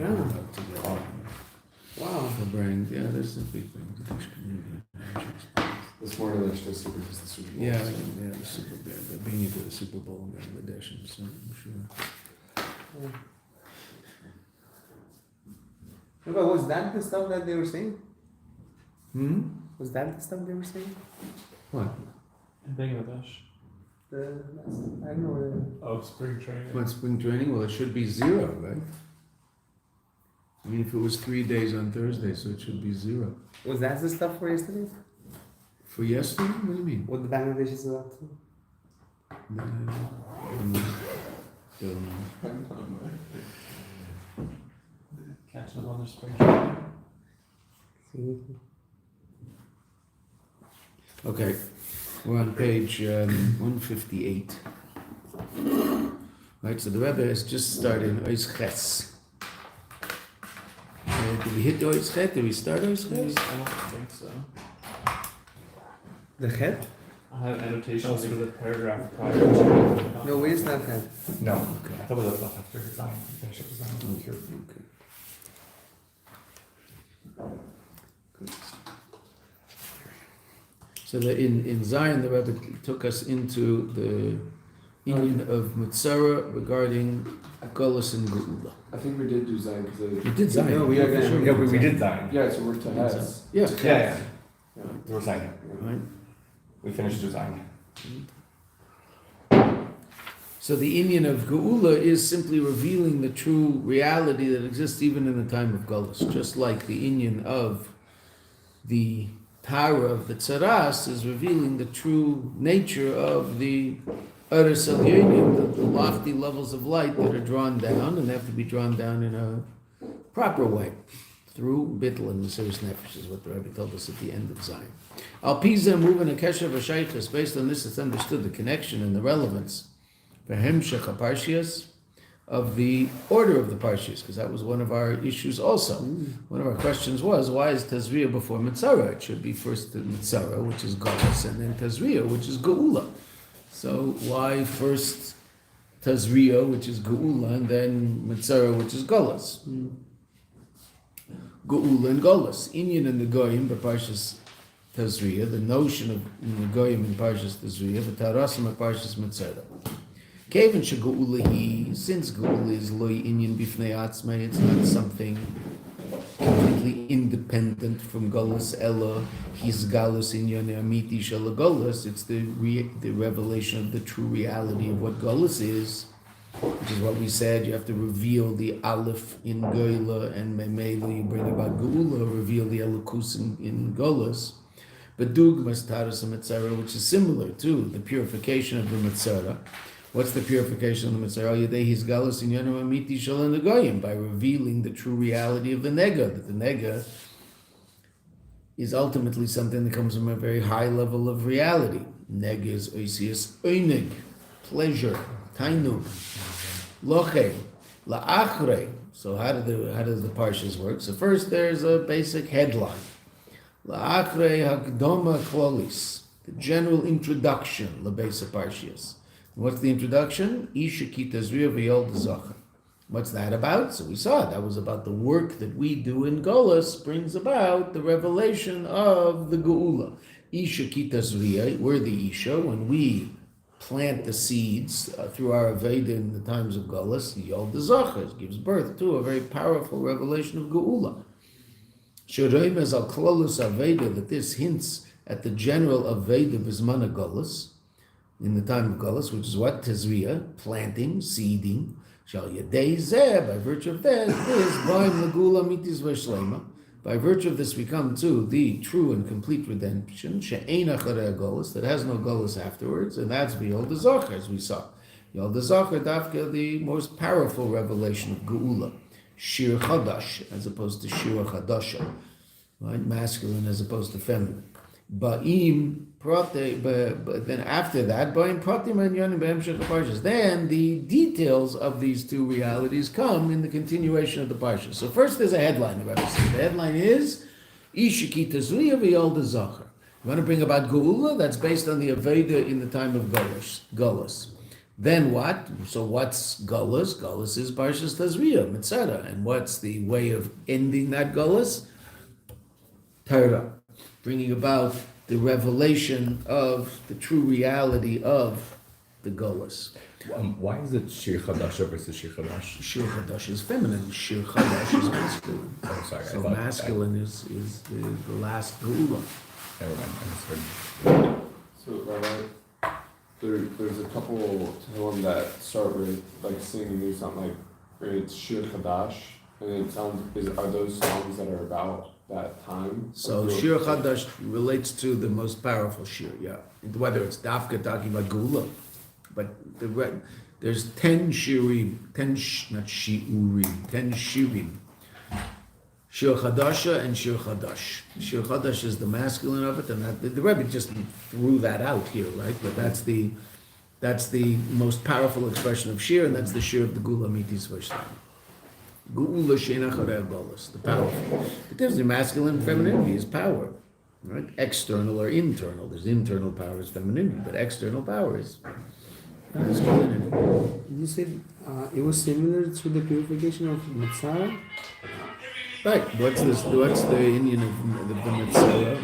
about together. Wow. The brain, there's some big things. It's more than just Super because the Super Bowl. Yeah, the Super Bowl. They're being into the Super Bowl in Bangladesh, so I'm sure. But was that the stuff that they were saying? Was that the stuff they were saying? What? In Bangladesh. I don't know. Oh, spring training. What, spring training? Well, it should be 0, right? I mean, if it was 3 days on Thursday, so it should be 0. Was that the stuff for yesterday? For yesterday? What do you mean? What the Bangladesh is about to? No. Catching up on their spring training. Okay, we're on page 158. Right, so the Rebbe has just started Ois Ches. Did we hit the Ois Ches? Did we start Ois Ches? I don't think so. The head? I have annotations for the paragraph prior to. No, where's that head? No. Okay. I thought it was after design. Finish up design. Okay. Good. So that in Zion, the Rebbe took us into the union of Metzora regarding Golus and Geula. I think we did do Zion because We did Zion. No, we Yeah, did. sure. Yeah, we did Zion. Yeah, so we're to Hes. Yeah. Yeah. There was Zion. Right. We finished design. So the Indian of Geula is simply revealing the true reality that exists even in the time of Golus, just like the Indian of the Torah of the Tzaras is revealing the true nature of the Eretz Elyonim, the lofty levels of light that are drawn down, and they have to be drawn down in a proper way, through Bittul and Mesiris Nefesh, is what the Rebbe told us at the end of Zion. Al Pizah moving a Kesher V'Shaychus, based on this, it's understood the connection and the relevance for Hemshech HaParshias of the order of the Parshias, because that was one of our issues also. One of our questions was, why is Tazria before Metzora? It should be first Metzora, which is Golus, and then Tazria, which is Geula. So why first Tazria, which is Geula, and then Metzora, which is Golus? Geula and Golus. Inyan and the Goyim, the Parshas Tazria, the notion of the Goyim in Parshas Tazria, the Tarasim of Parshas Metzora. Kevin Shagu'ulahi, since Geula is Loi Inyan Bifnei Atzmai, it's not something completely independent from Golus Ella, his Galus Inyan Amiti Shala Golus, it's the revelation of the true reality of what Golus is, which is what we said, you have to reveal the Aleph in Goyla, and Memela, you bring about Geula, reveal the Elokus in Golus. But Dugmas Taras Metzora, which is similar to the purification of the Metzora. What's the purification of the Metzora? Yedei Galus in Yonam Amiti Shalom Negoyim, by revealing the true reality of the Nega, that the Nega is ultimately something that comes from a very high level of reality. Nega is Oisius Oinig, pleasure, Tainug, Loche, La'achre. So how does the Parshas work? So first there's a basic headline. La'achre Hakdoma Klolis, the general introduction, L'Beis Parshias. What's the introduction? Isha ki Tazria v'yol d'zacha. What's that about? So we saw that was about the work that we do in Golus brings about the revelation of the Geula. Isha ki Tazria, we're the Isha, when we plant the seeds through our Aveda in the times of Golus, Yol d'zacha gives birth to a very powerful revelation of Geula. Sheroim as al klolus Aveda, that this hints at the general Aveda b'zman Golus, in the time of Golus, which is what? Tazria, planting, seeding. Shal Yadei Zeh, by virtue of that, is Baim Legula Mitis Veshlema. By virtue of this, we come to the true and complete redemption, She'ein Acharei Golus, that has no Golus afterwards, and that's Yol D'Zocher, as we saw. Yol D'Zocher, Dafka, the most powerful revelation of Geula. Shir Chadash, as opposed to Shir Chadasha, right? Masculine as opposed to feminine. Ba'im Prate, but then after that, Ba'im Pratim and Yonim B'Hemshech Parshas. Then the details of these two realities come in the continuation of the Parshas. So first there's a headline, the Rebbe says. The headline is Isha ki Tazria v'yol d'zacher. You want to bring about Geula? That's based on the Aveda in the time of Golus. Then what? So what's Golas? Golas is Parshas Tazria, Metzora. And what's the way of ending that Golas? Torah. Bringing about the revelation of the true reality of the Golas. Why is it Shir Chadasha versus Shir Chadash? Shir Chadash is feminine, Shir Chadash is masculine. Oh, sorry. So masculine is the last Geula. Never mind, I misheard. So, Rabbi, there's a couple Tehillim that start with like singing new song, like it's Shir Chadash, and it sounds. Are those songs that are about that time? So Shir Chadash relates to the most powerful Shir, yeah. Whether it's Dafka talking about Geula, but there's 10 Shirim, 10 Shirim. Shir Chadasha and Shir Chadash. Shir Chadash is the masculine of it, and the Rebbe just threw that out here, right? But that's the most powerful expression of Shir, and that's the Shir of the Gula Mitis Vashtam. Gula Sheina Charev Golas, the powerful. But there's the masculine and femininity is power, right? External or internal. There's internal power is femininity, but external power is masculinity. You said it was similar to the purification of Metzora? Right. What's the Indian of the Metzora?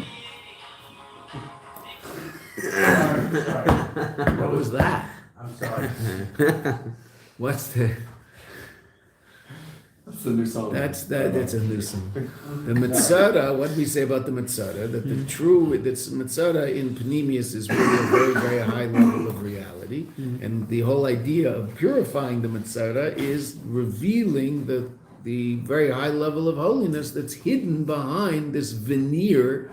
What was that? I'm sorry. What's the? That's the new song. That's a new song. The Metzora. What do we say about the Metzora? That the true this Metzora in Panemius is really a very very high level of reality, and the whole idea of purifying the Metzora is revealing the very high level of holiness that's hidden behind this veneer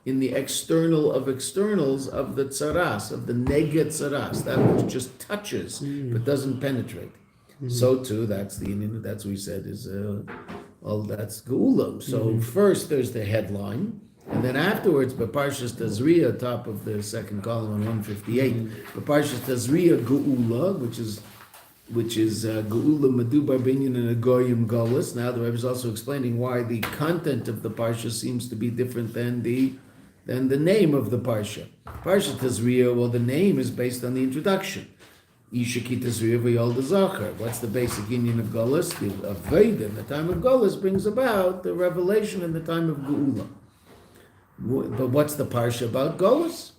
in the external of externals of the tzaras, of the nega tzaras, that which just touches but doesn't penetrate. So too, that's what we said is, that's Geula. So first there's the headline, and then afterwards, Parshas Tazria, top of the second column on 158, Parshas Tazria Geula, which is Geula Medubar Binyan and a Goyim Golas. Now the Rebbe is also explaining why the content of the parsha seems to be different than the name of the parsha. Parsha Tazria, well, the name is based on the introduction. Isha ki Tazria v'yol d'zachar. What's the basic union of Golas? The Aveda in the time of Golas brings about the revelation in the time of Geula. But what's the parsha about Golas?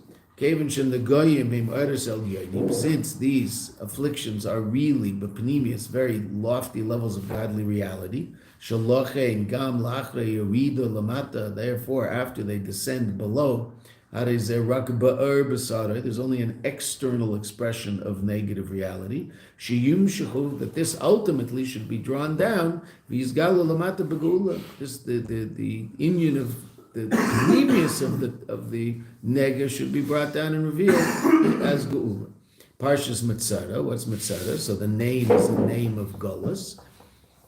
Since these afflictions are really b'pnimius, very lofty levels of godly reality, therefore after they descend below, there's only an external expression of negative reality, that this ultimately should be drawn down, this the union of the pnimius of the nega should be brought down and revealed as Geula. Parshas Metzora, what's Metzora? So the name is the name of Golas.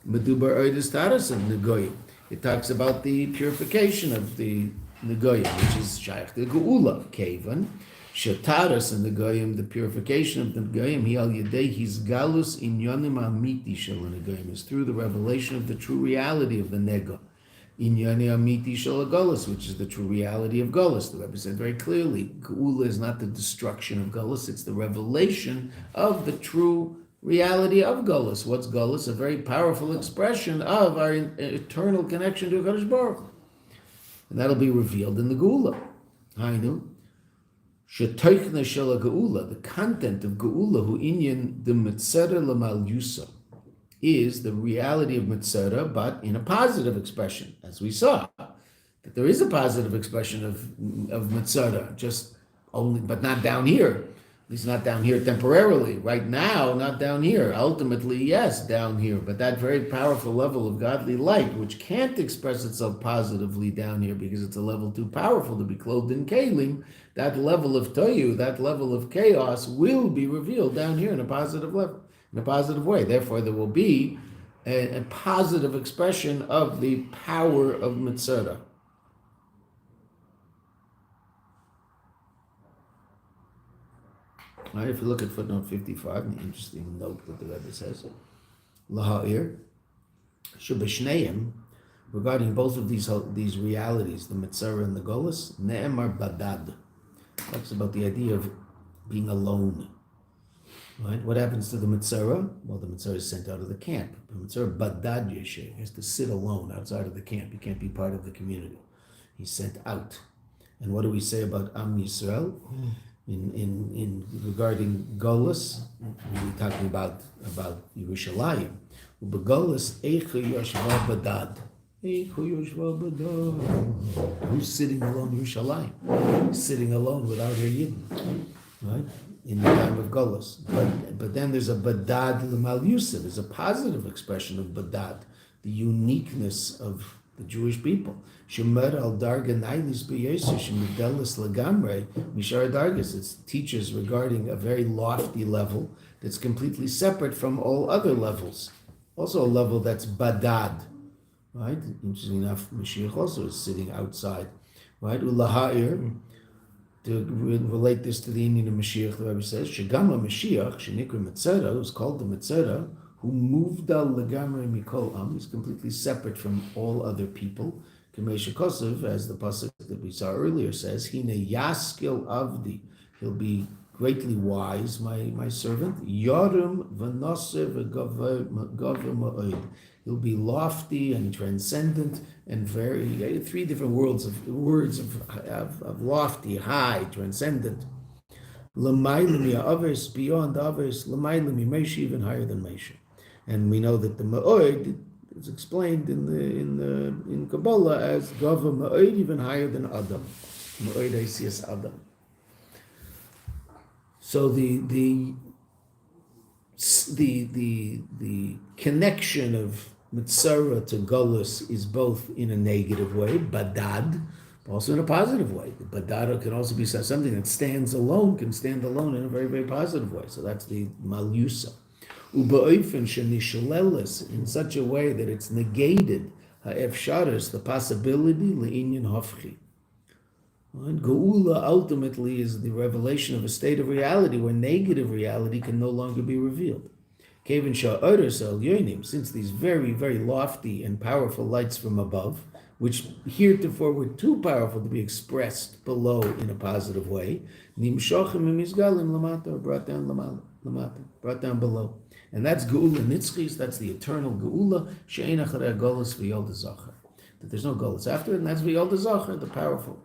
Medubar oidus taras of Negoyim. It talks about the purification of the Negoyim, which is shaykh the Geula. Kevan, Shataras and Negoyim, the purification of the Negoyim, he al yedei his galus inyanim amiti shel Negoyim, is through the revelation of the true reality of the Nega. Inyani amiti shel Golas, which is the true reality of Golas. The Rebbe said very clearly, Geula is not the destruction of Golas, it's the revelation of the true reality of Golas. What's Golas? A very powerful expression of our eternal connection to HaKadosh Baruch. And that'll be revealed in the Geula. Hainu, shetoichna shel Geula, the content of Geula, hu inyan de Metzora l'mal yusa, is the reality of Metzora, but in a positive expression, as we saw. That there is a positive expression of Metzora, just only, but not down here. At least not down here temporarily. Right now, not down here. Ultimately, yes, down here. But that very powerful level of godly light, which can't express itself positively down here because it's a level too powerful to be clothed in kalim, that level of toyu, that level of chaos will be revealed down here in a positive level. In a positive way. Therefore, there will be a positive expression of the power of Metzora. All right, if you look at footnote 55, an interesting note that the Rebbe says, Laha'ir, Shubashneim, regarding both of these realities, the Metzora and the Golas, Ne'emar Badad, talks about the idea of being alone. Right? What happens to the Metzora? Well, the Metzora is sent out of the camp. The Metzora badad yeshev, has to sit alone outside of the camp. He can't be part of the community. He's sent out. And what do we say about Am Yisrael? In regarding Golus, we're talking about Yerushalayim. Ubegolus eicha yoshva badad. Eicha yoshva badad. Who's sitting alone in Yerushalayim? Sitting alone without her yidden, right? In the time of Golus. But then there's a badad l'mal yusef. There's a positive expression of badad, the uniqueness of the Jewish people. Shemer al darga nailis b'yesu shemedelis lagamre mishar dargas. It teaches regarding a very lofty level that's completely separate from all other levels. Also a level that's badad, right? Interesting enough, Mashiach also is sitting outside, right? Ulaha'ir, to relate this to the Indian of Mashiach, the Rebbe says, Shegama Mashiach, Shenikra Metzora, who's called the Metzora, who moved al legamre mikol am, is completely separate from all other people. Kamesha Kosov, as the pasuk that we saw earlier says, Hine yaskil avdi, he'll be greatly wise, my servant. Yorim v'noseh v'gover ma'od. He'll be lofty and transcendent and very, three different words of lofty, high, transcendent. L'maylim ya'avers, beyond others, l'maylim Moshe, even higher than Moshe. And we know that the ma'od is explained in Kabbalah as gover ma'od, even higher than Adam. Ma'od Eisias Adam. So the connection of Metzora to Golus is both in a negative way, badad, but also in a positive way. The badad can also be something that stands alone, can stand alone in a very, very positive way. So that's the malusa. Uba'ofen shenishalelis, in such a way that it's negated, ha'efsharis, the possibility, le'inyan hofchi. And Geula ultimately is the revelation of a state of reality where negative reality can no longer be revealed. Kevin Shah Others El Yonim, since these very, very lofty and powerful lights from above, which heretofore were too powerful to be expressed below in a positive way, Nimshachim Mizgalim Lamata, brought down Lamata, brought down below. And that's Geula Nitzchis, that's the eternal Geula, She'ein Acharei Golus V'Yol D'Zachar. That there's no Golus after it, and that's V'Yol D'Zachar, the powerful.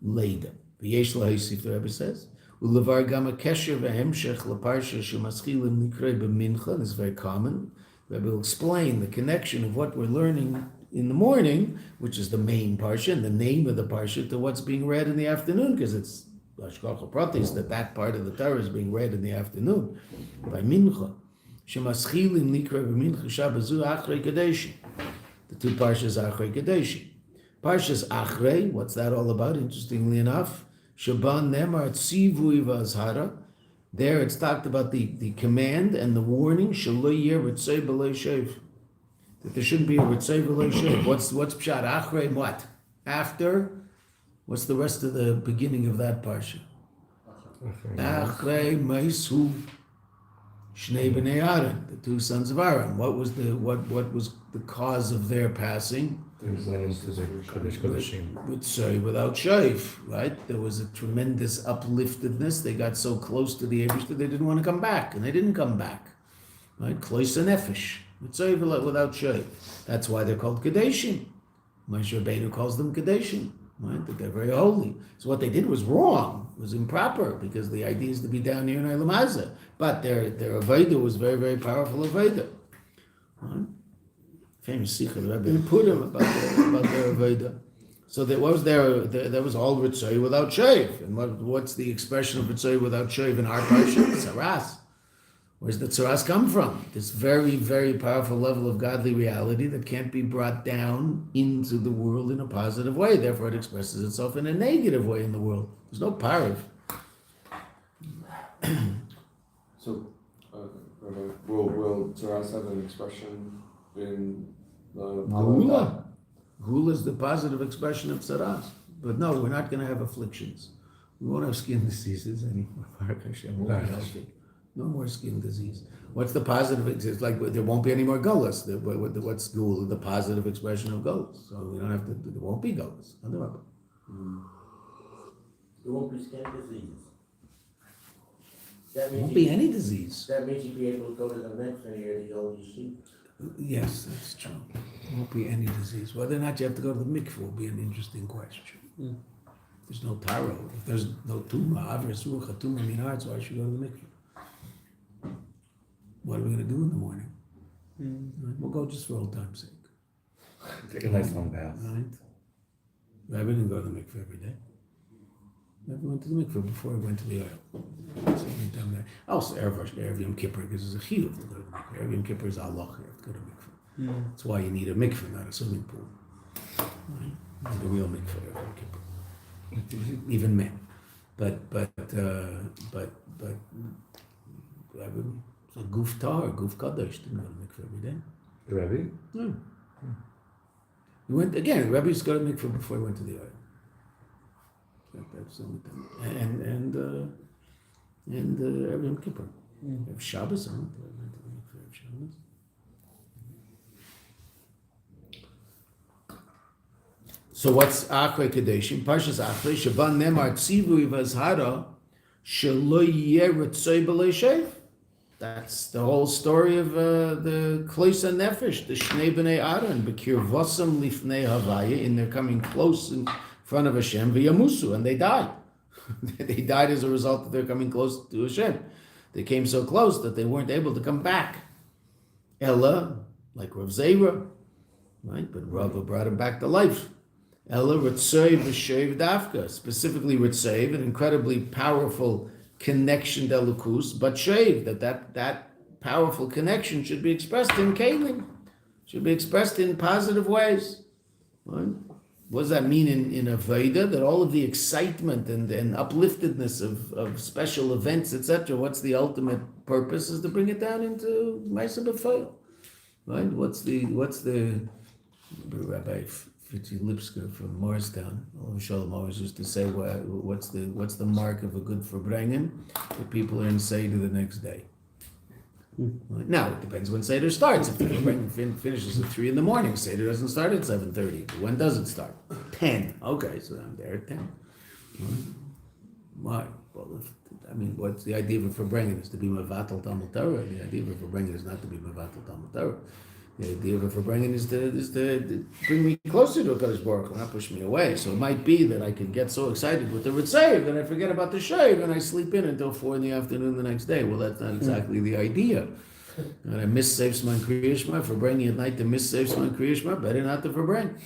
Later. V'yesh lahosif, the Rebbe says, ulevar gam kesher v'hemshech leparsha shemaschilim nikrei b'mincha. This is very common. The Rebbe will explain the connection of what we're learning in the morning, which is the main parsha, and the name of the parsha, to what's being read in the afternoon, because it's hashgacha pratis that part of the Torah is being read in the afternoon by mincha. Shemaschilim nikrei b'mincha shabazu achrei kadeshi. The two parshas achrei kadeshi. Parshas Achrei, what's that all about? Interestingly enough, Shaban Nemar Tzivui Vazhara. There it's talked about the command and the warning, Shalo Yer Ritzei B'lei Shev. That there shouldn't be a Ritzei B'lei Shev. What's Pshat Achrei? What? After? What's the rest of the beginning of that parsha? Achrei Meisu Shnei B'nei Aaron, the two sons of Aaron. What was the cause of their passing? Without shaif, right? There was a tremendous upliftedness. They got so close to the Eibush that they didn't want to come back, and they didn't come back. Right? Klois nefesh, without shaif. That's why they're called Kadeshim. Moshe Rabbeinu calls them Kadeshim, right? That they're very holy. So what they did was wrong. It was improper, because the idea is to be down here in Eilam Hazeh. But their Avodah was very, very powerful Avodah. Right? Famous Sichas, the Rebbe put him about their Avodah. So there was all Ritzay without Shave. And what's the expression of Ritzay without Shave in our parsha? Tzaras. Where's the Tzaras come from? This very, very powerful level of godly reality that can't be brought down into the world in a positive way. Therefore, it expresses itself in a negative way in the world. There's no parav. So, Rabbi, will Tzaras have an expression in the Gula? Gula is the positive expression of Tzaras. But no, we're not going to have afflictions. We won't have skin diseases anymore. No more skin disease. What's the positive? It's like there won't be any more gullus. What's Gula? The positive expression of gullus. So we don't have to. There won't be gullus. There won't be skin disease. There won't be any disease. That means you'd be able to go to the mikveh here to go to sleep. Yes, that's true. There won't be any disease. Whether or not you have to go to the mikveh will be an interesting question. There's no taro. If there's no tumah, avris rucha, tumah minards, why should you go to the mikveh? What are we going to do in the morning? Right? We'll go just for old time's sake. Take a nice long bath. Right? Rabbi didn't go to the mikveh every day. Rabbi went to the mikveh before he went to the oil. So he went down there. Also, Erev Yom Kippur, because there's a chiyuv to go to the mikveh. Erev Yom Kippur is Allah, you have to go to the mikveh. That's why you need a mikveh, not a swimming pool. Right? You need a real mikveh, Erev Yom Kippur. Even men. But Rabbi, so Guf Tar, Guf Kadosh didn't go to the mikveh every day. The Rebbe? No. He went again. Rabbi used to go to mikveh before he went to the oil. That's the only time. And Erev Yom Kippur. Have Shabbos on it. I went to the mikveh of Shabbos. So what's Achrei Kadeshim? Parshas Achrei Shaban Nemar Tzivui Vazhara Shelo Yeh Ritzoi B'Lei Shev. That's the whole story of the Kloisa Nefesh, the Shnei B'nei Aaron, B'kir Vosam Lifnei Havaya, in their coming close in front of Hashem, V'yamusu, and they died. They died as a result of their coming close to Hashem. They came so close that they weren't able to come back. Ella, like Rav Zera, right? But Rava brought him back to life. Ella Ritzoi V'Shev Dafka, specifically Ritzoi, an incredibly powerful connection to Elokus, but Shev, that powerful connection should be expressed in Kalim, should be expressed in positive ways. Right? What does that mean in Aveda? That all of the excitement and upliftedness of special events, etc., what's the ultimate purpose? Is to bring it down into Maisa B'Foil. Right? What's the Rabbi Fitzi Lipsker from Morristown, Shalom, always used to say, what's the mark of a good Verbrengen? That people are in Seder the next day. Right. Now, it depends when Seder starts. If the Verbrengen finishes at 3 a.m, Seder doesn't start at 7:30. But when does it start? 10. Okay, so I'm there at 10. Why? Well, what's the idea of a Verbrengen? Is to be Mevatel Talmud Torah. The idea of a Verbrengen is not to be Mevatel Talmud Torah. The idea of a Verbrengen is to bring me closer to HaKadosh Baruch Hu, not push me away. So it might be that I can get so excited with the Ritzev that I forget about the Shev and I sleep in until 4 p.m. the next day. Well, that's not exactly the idea. And I miss Seifsman Kriyishma, Verbrengen at night to miss Seifsman Kriyishma, better not to Verbrengen.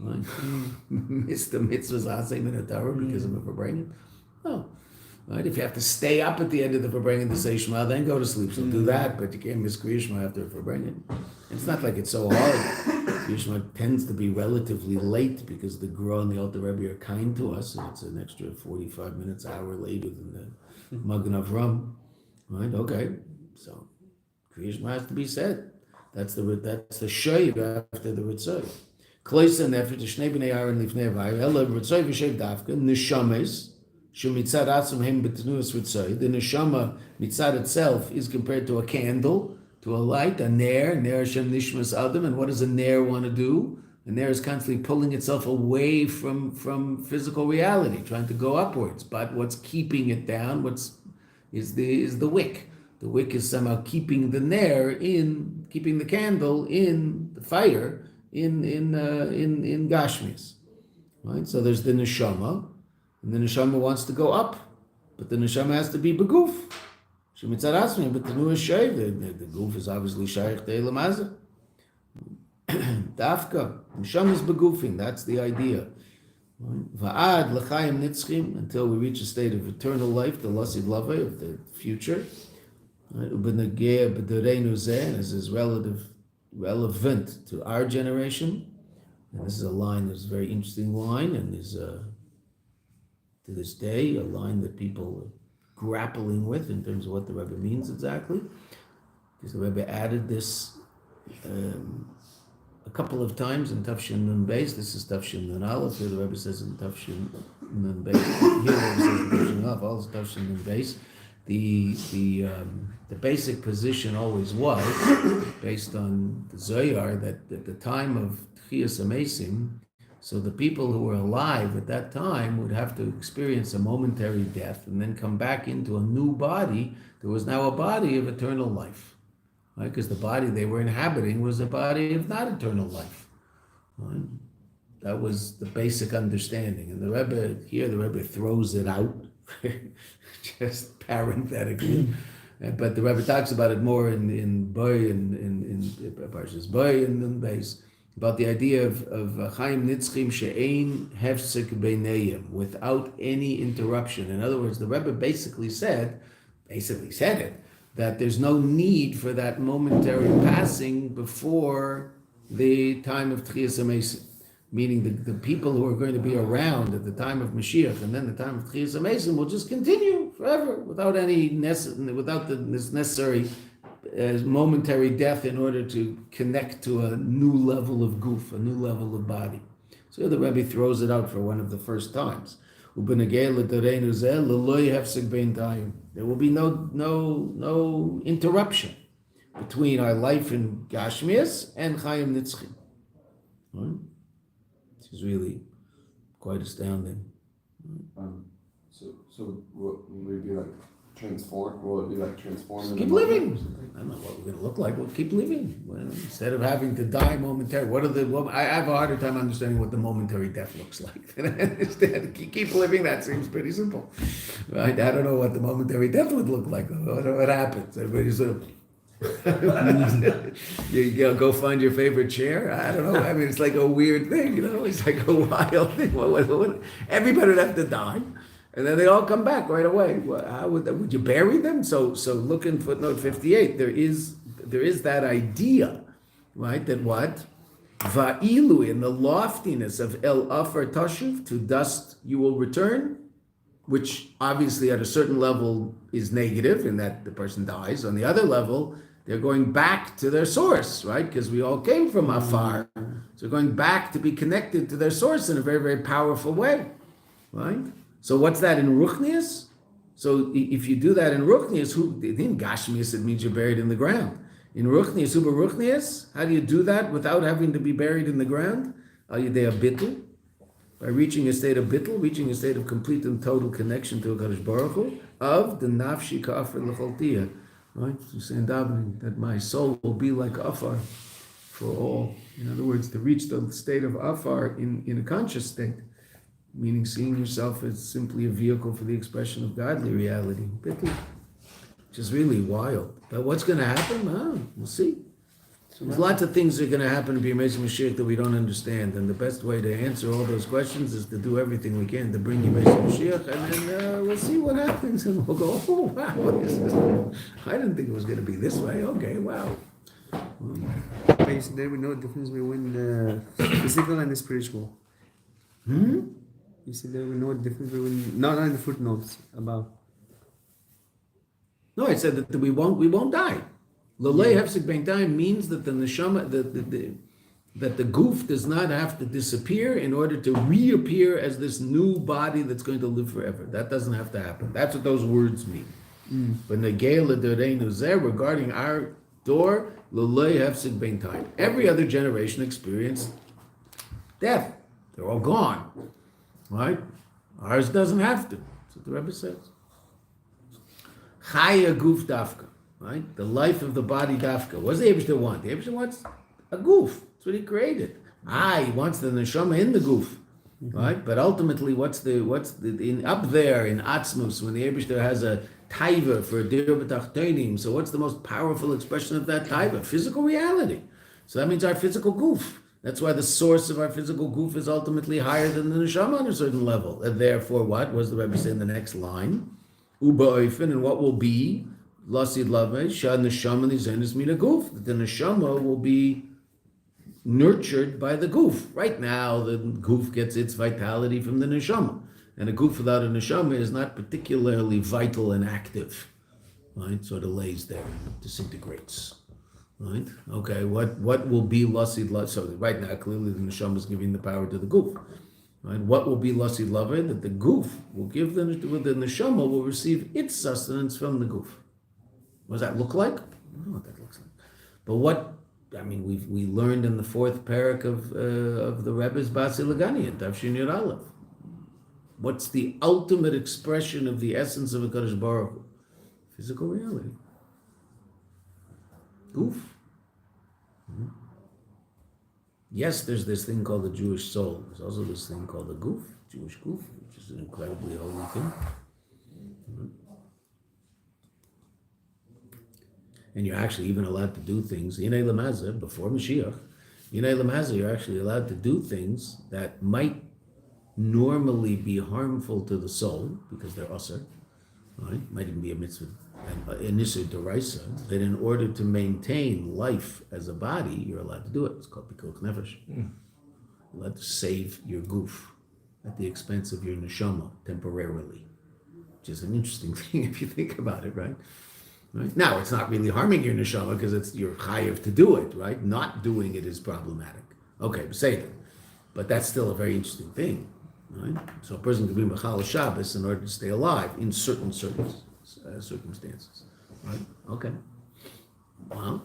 Right? Miss the mitzvahs Asay Min HaTorah because of a Verbrengen? No. Right? If you have to stay up at the end of the Verbrengen to say Shema, then go to sleep. So do that, but you can't miss Kriya Shema after Verbrengen. It's not like it's so hard. Kriya Shema tends to be relatively late because the Gra and the Alter Rebbe are kind to us, and it's an extra 45 minutes, hour later than the Magen Avram. Right? Okay. So Kriya Shema has to be said. That's the Shayv after the Ritzay. Kloisa Nefesh, the Shnei B'nei Aaron Lifnei Havaya, Ela Ritzay V'Shev Dafka, Neshames, the neshama mitzad itself is compared to a candle, to a light, a ner Shem Nishmas Adam. And what does a ner want to do? A ner is constantly pulling itself away from physical reality, trying to go upwards. But what's keeping it down? Is the wick? The wick is somehow keeping the ner keeping the candle in the fire in Gashmis. Right. So there's the neshama. And the neshama wants to go up, but the neshama has to be beguf. Shemitzad asmi, but the nu is shayv. The guf is obviously shaykh to Elam Hazeh. Dafka, neshama is begufing. That's the idea. Va'ad l'chaim nitzchim, until we reach a state of eternal life, the lasiv lave of the future. Ubenageh b'dereinu zeh, and this is relevant to our generation. And this is a line that's a very interesting line, and is to this day, a line that people are grappling with in terms of what the Rebbe means exactly. Because the Rebbe added this a couple of times in Tafshin Nun Beis. This is Tafshin Nun Aleph. Here the Rebbe says in Tafshin Nun Beis. Here the Rebbe says in Tafshin Aleph, all is Tafshin Nun Beis. The basic position always was, based on the Zohar, that at the time of Tchias Amesim, So the people who were alive at that time would have to experience a momentary death and then come back into a new body. There was now a body of eternal life, right? Because the body they were inhabiting was a body of not eternal life. Right? That was the basic understanding. And the Rebbe throws it out, just parenthetically. But the Rebbe talks about it more in Boy, in Parshas Boy, and in base, about the idea of Chaim Nitzchim She'ein Hefsek Beinayim, without any interruption. In other words, the Rebbe basically said it, that there's no need for that momentary passing before the time of Tchias HaMesim. Meaning the people who are going to be around at the time of Mashiach and then the time of Tchias HaMesim will just continue forever without this necessary momentary death in order to connect to a new level of goof, a new level of body. So the Rebbe throws it out for one of the first times. There will be no interruption between our life in Gashmias and Chaim Nitzchim. Right? Which is really quite astounding. So will we be like transformed? Will it be like transformed? Just keep living. I don't know what we're going to look like. We'll keep living. Well, instead of having to die momentarily. I have a harder time understanding what the momentary death looks like. I understand. Keep living. That seems pretty simple, right? I don't know what the momentary death would look like. What happens? Everybody sort of. You go find your favorite chair. I don't know. I mean, it's like a weird thing, It's like a wild thing. What? Everybody would have to die, and then they all come back right away. How would you bury them? So look in footnote 58. There is that idea, right? That what va'ilu, in the loftiness of el afar tashuv, to dust you will return, which obviously at a certain level is negative in that the person dies. On the other level, they're going back to their source, right? Because we all came from afar. So going back to be connected to their source in a very, very powerful way, right? So what's that in Ruchnius? So if you do that in Ruchnius, in Gashmius, it means you're buried in the ground. In Ruchnius, Uber Ruchnius, how do you do that without having to be buried in the ground? Al Yedei Bittul, by reaching a state of bittul, reaching a state of complete and total connection to HaKadosh Baruch Hu, of the nafshi ka'afar l'choltiyah, right? So saying davening that my soul will be like afar for all. In other words, to reach the state of afar in a conscious state, meaning seeing yourself as simply a vehicle for the expression of godly reality, bittul, which is really wild. But what's going to happen? We'll see. There's lots of things that are going to happen to be Yemei Mashiach that we don't understand, and the best way to answer all those questions is to do everything we can to bring Yemei Mashiach, and then we'll see what happens, and we'll go, oh wow, what is this? I didn't think it was going to be this way. Okay, wow. But you said there was no difference between the physical and the spiritual. You said there was no difference between, not in the footnotes about. No, I said that we won't die. Lolei hefsek bein time means that the neshama, that the goof does not have to disappear in order to reappear as this new body that's going to live forever. That doesn't have to happen. That's what those words mean. But negei l'doreinu zeh, regarding our door, lolei hefsek bein time. Every other generation experienced death. They're all gone, right? Ours doesn't have to. That's what the Rebbe says. Chaya goof dafka. Right? The life of the body dafka. What does the Eibishter want? The Eibishter wants a goof. That's what he created. He wants the neshama in the goof. Right? But ultimately, what's in up there in Atzmus, when the Eibishter has a taiva for dir b'tachtonim, so what's the most powerful expression of that taiva? Physical reality. So that means our physical goof. That's why the source of our physical goof is ultimately higher than the neshama on a certain level. And therefore, what was the Rebbe say in the next line? Uba oifen, and what will be? Lasid lave, shad neshama nizenis mina goof. That the neshama will be nurtured by the goof. Right now, the goof gets its vitality from the neshama. And a goof without a neshama is not particularly vital and active. Right? Sort of lays there, disintegrates. Right? Okay, what will be lasid lave? So right now, clearly the neshama is giving the power to the goof. Right? What will be lasid lave? That the goof will give the neshama will receive its sustenance from the goof. What does that look like? I don't know what that looks like. But I mean, we learned in the fourth parak of the Rebbe's Basi Lagani in Tavshin Yud Aleph. What's the ultimate expression of the essence of a Kadosh Baruch Hu? Physical reality. Goof. Yes, there's this thing called the Jewish soul. There's also this thing called the goof, Jewish goof, which is an incredibly holy thing. And you're actually even allowed to do things, Yinei Lamazah, before Mashiach, Yinei Lamazah, you're actually allowed to do things that might normally be harmful to the soul, because they're usher, right? Might even be a mitzvah, an issur d'oraisa, that in order to maintain life as a body, you're allowed to do it. It's called pikuach nefesh. You're allowed to save your goof at the expense of your neshama temporarily, which is an interesting thing if you think about it, right? Right? Now, it's not really harming your neshama because it's your chayiv to do it, right? Not doing it is problematic. Okay, say that. But that's still a very interesting thing, right? So a person can be mechal Shabbos in order to stay alive in certain circumstances, right? Okay. Wow.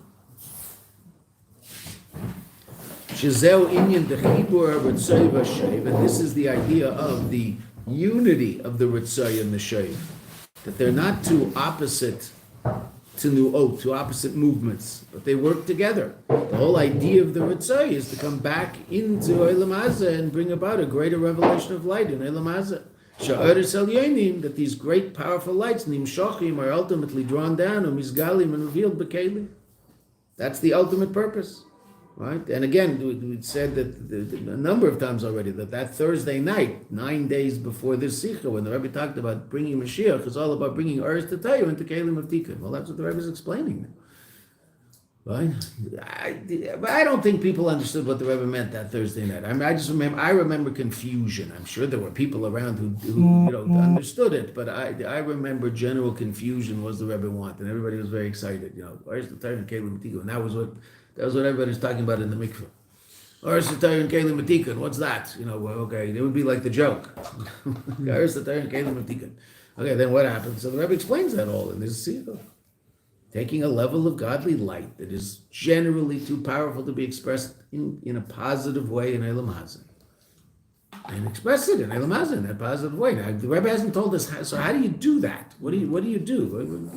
Shezeu inyan dechibur ritzay v'sheiv, and this is the idea of the unity of the ritzay and the sheiv, that they're not two opposite two opposite movements, but they work together. The whole idea of the Ritzai is to come back into Olam Hazeh and bring about a greater revelation of light in Olam Hazeh. Sha'aris el yonim, that these great powerful lights, nimshachim, are ultimately drawn down, umizgalim, and revealed b'kelim. That's the ultimate purpose, right? And again, we said that a number of times already that Thursday night, 9 days before this Sicha, when the Rebbe talked about bringing Mashiach, is all about bringing Eretz Tatayu into Kelim of Tikkun. Well, that's what the Rebbe is explaining now. Right? I don't think people understood what the Rebbe meant that Thursday night. I mean, I remember confusion. I'm sure there were people around who understood it, but I remember general confusion was the Rebbe want, and everybody was very excited. Eretz Tatayu and Kelim of Tikkun. And that was what everybody was talking about in the mikveh. Eretz Tatayu and Kelim of Tikkun. What's that? Okay, it would be like the joke. Eretz Tatayu and Kelim of Tikkun. Okay, then what happened? So the Rebbe explains that all in this Sicha. Taking a level of godly light that is generally too powerful to be expressed in a positive way in Olam Hazeh, and express it in Olam Hazeh in that positive way. Now, the Rebbe hasn't told us so how do you do that? What do you do?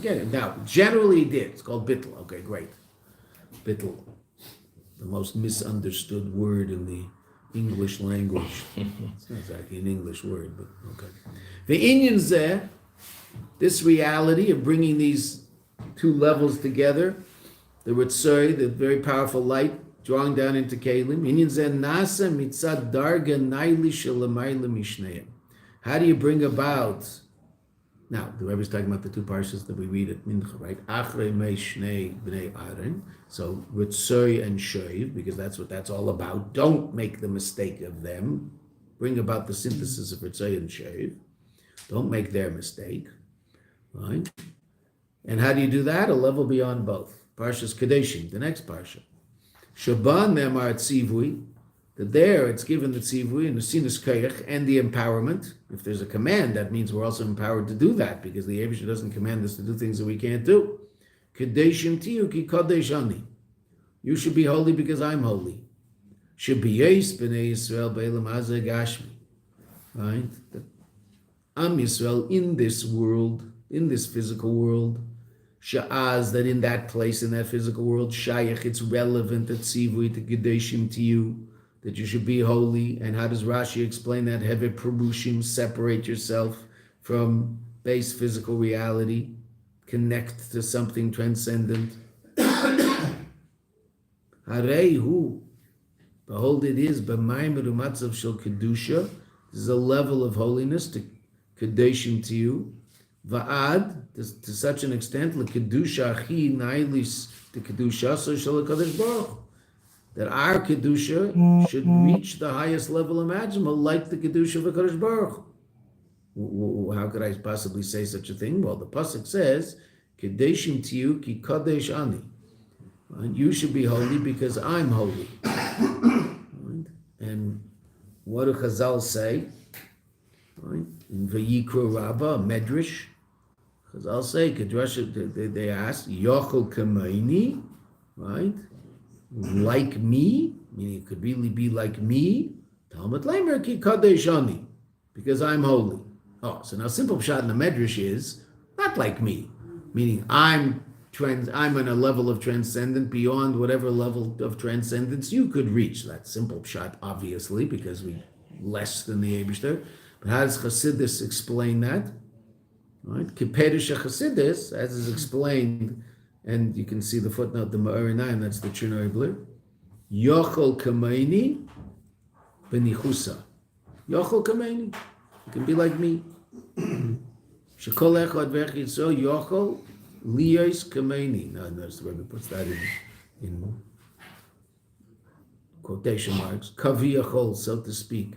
Get it. Now, generally he did. It's called bittul. Okay, great. Bittul, the most misunderstood word in the English language. It's not exactly an English word, but okay. The inyan zeh, this reality of bringing these two levels together, the Ritzoi, the very powerful light, drawing down into Kelim. Inyan zeh nasa mitzad darga naili shelamayla mishneim. How do you bring about? Now, the Rebbe is talking about the two parshas that we read at Mincha, right? Achrei mei shnei bnei Aaron. So Ritzoi and Shoiv, because that's what that's all about. Don't make the mistake of them. Bring about the synthesis of Ritzoi and Shoiv. Don't make their mistake, right? And how do you do that? A level beyond both. Parshas Kadeshim, the next parsha. Shaban memar tzivui, that there it's given the tzivui and the sinus koyach and the empowerment. If there's a command, that means we're also empowered to do that, because the Eibusher doesn't command us to do things that we can't do. Kadeshim tiyu ki kadesh ani. You should be holy because I'm holy. Shebiyes b'nei Yisrael be'elam hazeh gashmi. Right? Am Yisrael in this world, in this physical world, sha'az, that in that place, in that physical world, shayach, it's relevant that tzivui to gedeshim to you, that you should be holy. And how does Rashi explain that? Heve perushim, separate yourself from base physical reality, connect to something transcendent. Hareihu, behold, it is b'mayim matzav shel kedusha. This is a level of holiness to kedeshim to you. Va'ad, to such an extent, l'kedusha achi nailis, to kedusha so shel HaKadosh Baruch, that our kedusha should reach the highest level imaginable, like the kedusha of HaKadosh Baruch. How could I possibly say such a thing? Well, the pasuk says, "Kedeshim tiyu ki kadesh ani." Right? You should be holy because I'm holy. Right? And what do Chazal say? Right? In Vayikra Rabbah, Medrash, Chazal say, they ask, Yochel Kamaini, right? Like me, meaning it could really be like me. Talmud Leimer ki kadesh ani, because I'm holy. Oh, so now simple pshat in the Medrash is not like me, meaning I'm on a level of transcendent beyond whatever level of transcendence you could reach. That's simple pshat, obviously, because we less than the Eibishter. But how does Chassidus explain that? Right? Kipedish Chassidus, as is explained, and you can see the footnote, the Me'or 9, that's the Chernobyl. Yochol Kameini Benichusa. Yochol Kameini. You can be like me. Shekol Echad V'Echitzo Yochol Liyos Kameini. Now, notice the Rebbe puts that in quotation marks. Kavi Yachol, so to speak.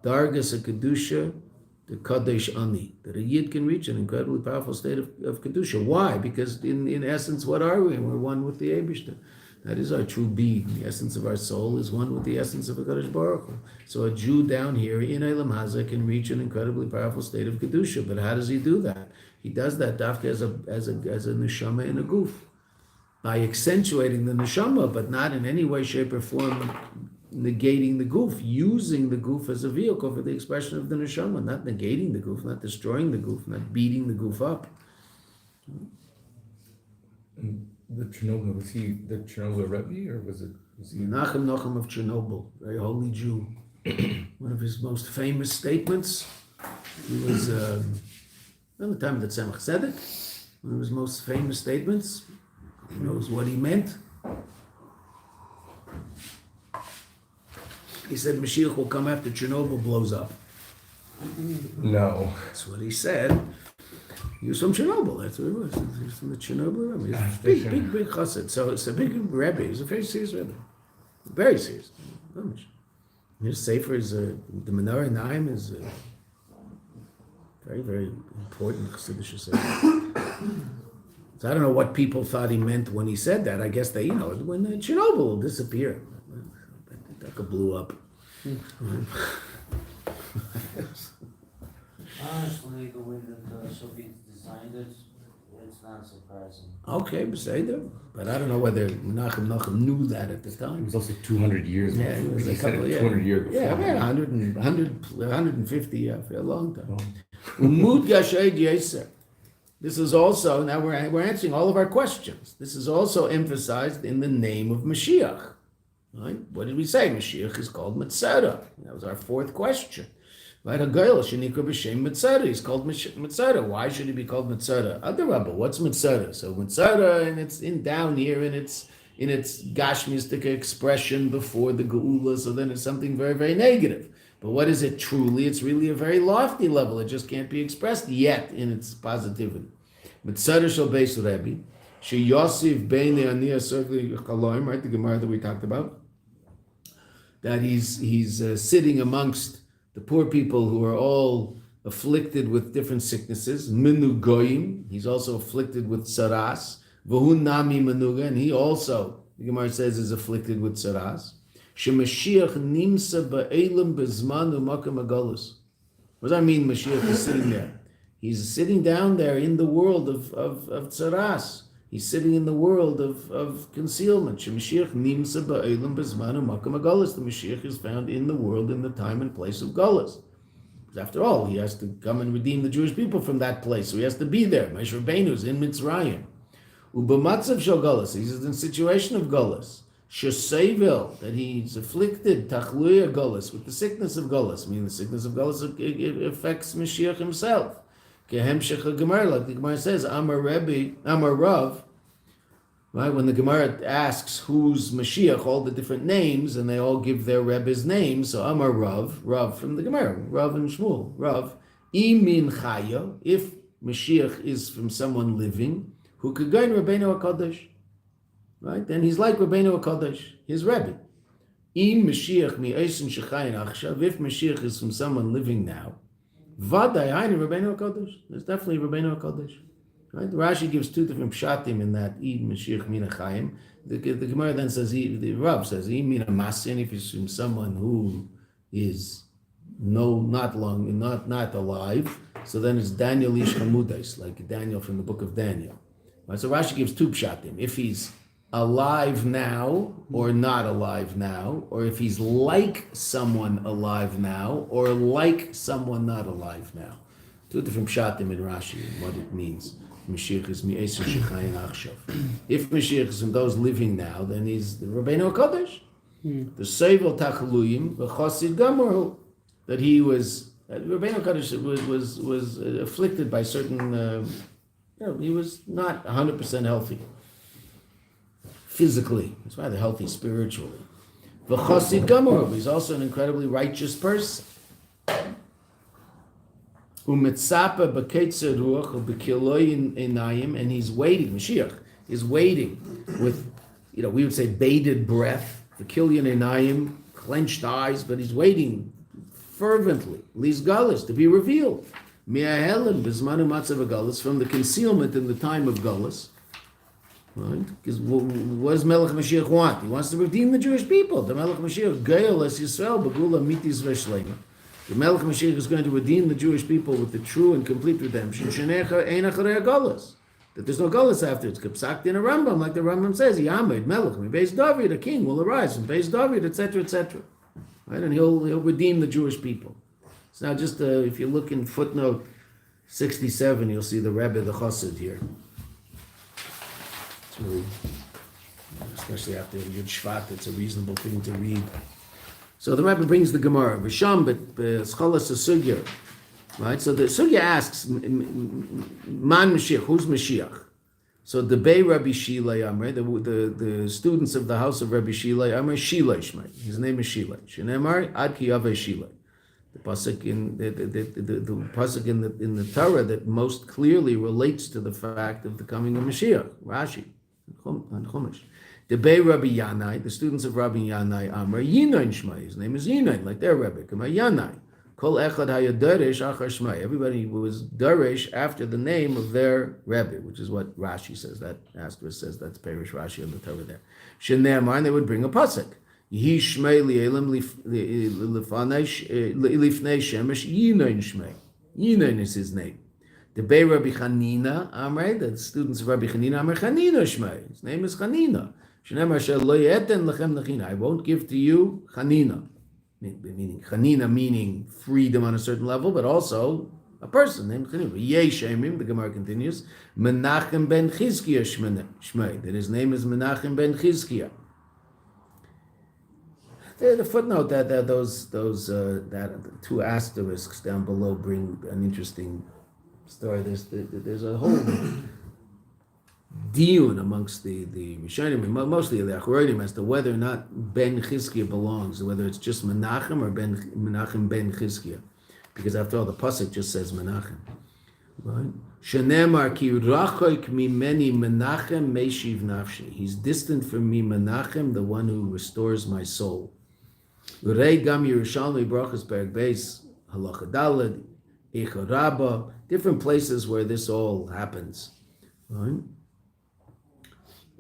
Dargas a Kedusha, the Kadesh Ani. That a Yid can reach an incredibly powerful state of Kedusha. Why? Because in essence, what are we? We're one with the Eibishter. That is our true being. The essence of our soul is one with the essence of HaKadosh Baruch Hu. So a Jew down here in Eilam Hazeh can reach an incredibly powerful state of Kedusha. But how does he do that? He does that dafka as a neshama in a goof. By accentuating the neshama, but not in any way, shape, or form negating the goof, using the goof as a vehicle for the expression of the neshama, not negating the goof, not destroying the goof, not beating the goof up. The Chernobyl, was he the Chernobyl Rebbe, or was he Menachem Nochem of Chernobyl, very holy Jew. One of his most famous statements, he was around the time of the Tzemach Tzedek, one of his most famous statements, he knows what he meant. He said Mashiach will come after Chernobyl blows up. No. That's what he said. He was from Chernobyl, that's what it was. He was from the Chernobyl Rebbe. He was a big chassid. So it's a big Rebbe. He's a very serious Rebbe. Very serious. His Sefer is, the Menorah Naim is very, very important Chassidish Sefer. So I don't know what people thought he meant when he said that. I guess they, when Chernobyl will disappear. That blew up. Honestly, the way that the Soviets designed it, it's not surprising. Okay, Beseder. But I don't know whether Menachem Nochem knew that at the It time. was also 200 years Yeah, it was he a said couple, it yeah. 200 years before. Yeah, 150, for a long time. Umud Gashed Yeser. This is also, now we're answering all of our questions. This is also emphasized in the name of Mashiach. Right? What did we say? Mashiach is called Metzora. That was our fourth question. Right? Hagayel Shenikra B'Shem Metzora. He's called Metzora. Why should he be called Metzora? Adarabba, what's Metzora? So Metzora, and it's in down here in its Gashmistic expression before the Geula. So then it's something very, very negative. But what is it truly? It's really a very lofty level. It just can't be expressed yet in its positivity. Metzora shel Beis Rebbe. She Yosif Beinei Aniyah Circling Chaloim, right? The Gemara that we talked about. That he's sitting amongst the poor people who are all afflicted with different sicknesses. Minu Goyim, he's also afflicted with tsaras. V'hu nami menuga, and he also, the Gemara says, is afflicted with tsaras. Shemashiach nimsa ba'elim bezman u'makam agolus. What does that mean? Mashiach is sitting there. He's sitting down there in the world of tsaras. He's sitting in the world of concealment. Shemashiach nimsa ba'elim bezman u'makam agolus. The Mashiach is found in the world in the time and place of Golus. Because after all, he has to come and redeem the Jewish people from that place. So he has to be there. Moshe Rabbeinu is in Mitzrayim. U'b'matzav shel Golus. He's in the situation of Golus. Shesevil, that he's afflicted, tachluya Golus, with the sickness of Golus. I mean, the sickness of Golus affects Mashiach himself. Kehemshech HaGemara, like the Gemara says, Amar Rebbe, Amar Rav, right? When the Gemara asks who's Mashiach, all the different names, and they all give their Rebbe's name, so Amar Rav from the Gemara, Rav and Shmuel, Rav, Imin Chaya, if Mashiach is from someone living, who could go in Rabbeinu HaKadosh, right? Then he's like Rabbeinu HaKadosh, his Rebbe. Im Mashiach mi Eisen Shechayin Achshav, if Mashiach is from someone living now, Vaday Hainu Rabbeinu HaKadosh. There's definitely Rabbeinu HaKadosh. Right? Rashi gives two different pshatim in that Im Mashiach Mina Chaim. The Gemara then says, the Rav says, Im Mina Masin, if he's from someone who is not alive, so then it's Daniel Ish Hamudais, like Daniel from the book of Daniel. Right? So Rashi gives two pshatim. If he's alive now or not alive now, or if he's like someone alive now or like someone not alive now. Two different pshatim in Rashi and what it means. Mashiach is mi'eser shechayin achshav. If Mashiach is from those living now, then he's the Rabbeinu HaKadosh. The Seivel Tachaluyim, the Chassid Gamorhu, that he was, Rabbeinu HaKadosh was afflicted by certain, he was not 100% healthy physically. He's rather healthy spiritually. The Chassid Gamorhu, he's also an incredibly righteous person. Umetzapa b'ketzer ruach u'b'kiloi einayim, and he's waiting. Mashiach is waiting with, we would say bated breath, b'kiloi einayim, clenched eyes, but he's waiting fervently. Lis galus, to be revealed. Mi'ahelim b'zmanu matzav galus, from the concealment in the time of galus. Right? Because what does Melech Mashiach want? He wants to redeem the Jewish people. The Melech Mashiach geil es Yisrael b'gula mitis v'shleima. The Melech Mashiach is going to redeem the Jewish people with the true and complete redemption. That there's no galus after. It's kepsakt in a Rambam, like the Rambam says, Yamed Melech, Beis David, a king will arise from Beis David, etc., etc. Right, and he'll redeem the Jewish people. So now, just if you look in footnote 67, you'll see the Rebbe, the Chassid here. It's really, especially after Yud Shvat, it's a reasonable thing to read. So the Rebbe brings the Gemara, V'sham b'scholas sugya, right? So the sugya asks, Man Mashiach, who's Mashiach? So the Bei Rabbi Shilai Amrei, the students of the house of Rabbi Shilai Amrei, Shilai Shmei. His name is Shilai. Shenemar Ad Ki Yaveh Shilai. The pasuk in the pasuk in the Torah that most clearly relates to the fact of the coming of Mashiach. Rashi and Chumash. The Bei Rabbi Yanai, the students of Rabbi Yanai, Amar Yinain Shmai. His name is Yinain, like their Rebbe. Kama Yanai. Kol echad hayadaresh achar Shmai. Everybody was daresh after the name of their Rebbe, which is what Rashi says. That asterisk says that's Perish Rashi on the Torah there. Shenemar, and they would bring a pasuk. Yehi Shmei li'elim lifnei shemesh Yinain Shmei. Yinain is his name. The Bei Rabbi Chanina, Amrei, the students of Rabbi Chanina, Amar Chanina Shmei. His name is Chanina. I won't give to you Chanina, meaning Chanina, meaning freedom on a certain level, but also a person named Chanina. The Gemara continues, Menachem ben Chizkiah Shmei, that his name is Menachem ben Chizkiah. The footnote that those two asterisks down below bring an interesting story. There's a whole diun amongst the Rishonim, mostly the Acharonim, as to whether or not Ben Chizkiah belongs, whether it's just Menachem or Menachem Ben Chizkiah, because after all, the pasuk just says Menachem. Right? Shenemar ki rachoik mimeni Menachem meishiv nafshi. He's distant from me, Menachem, the one who restores my soul. Urei gam Yerushalmi brachas perek beis halacha daled Eicha Rabbah, different places where this all happens. Right?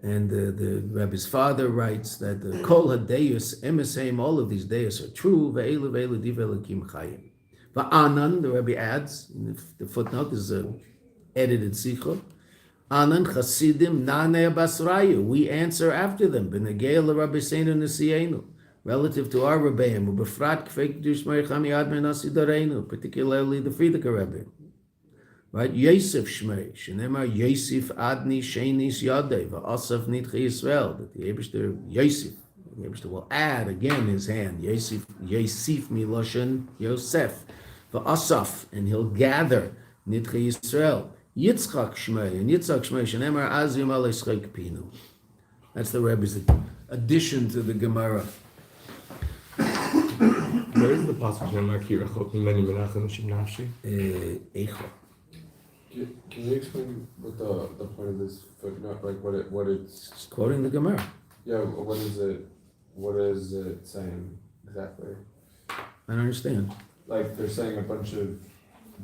And the Rebbe's father writes that the Kol HaDeus Emeseim, all of these deus are true. Ve'elu ve'elu div Elokim chayim. Va'anan, the Rebbe adds, in the footnote is an edited Sichas. Anan Chasidim Nanei Basrayu. We answer after them. B'negei l'Rabbi Seinu Nesienu. Relative to our Rebbeim, Ubefrat Kfei Kedush Meichami Admei Nasi Dareinu, particularly the Frierdiker Rebbe. Right? Yosef Shmei, Shenemar Yosef Adni Shenis Yadei, Va'asaf Nitche Yisrael, that the Eibishter Yosef, the Eibishter will add again his hand, Yosef Miloshen Yosef, Va'asaf, and he'll gather Nitche Yisrael. Yitzchak Shmei, and Yitzchak Shmei, Shenemar Azim Alei Schek Pinu. That's the Rebbe's addition to the Gemara. Where is the passage in Marki Rachok Mimeni Menachem Shim Nafshi? Eicha. Can you explain what the point of this footnote, like what it's It's quoting the Gemara. Yeah, what is it saying exactly? I don't understand. Like they're saying a bunch of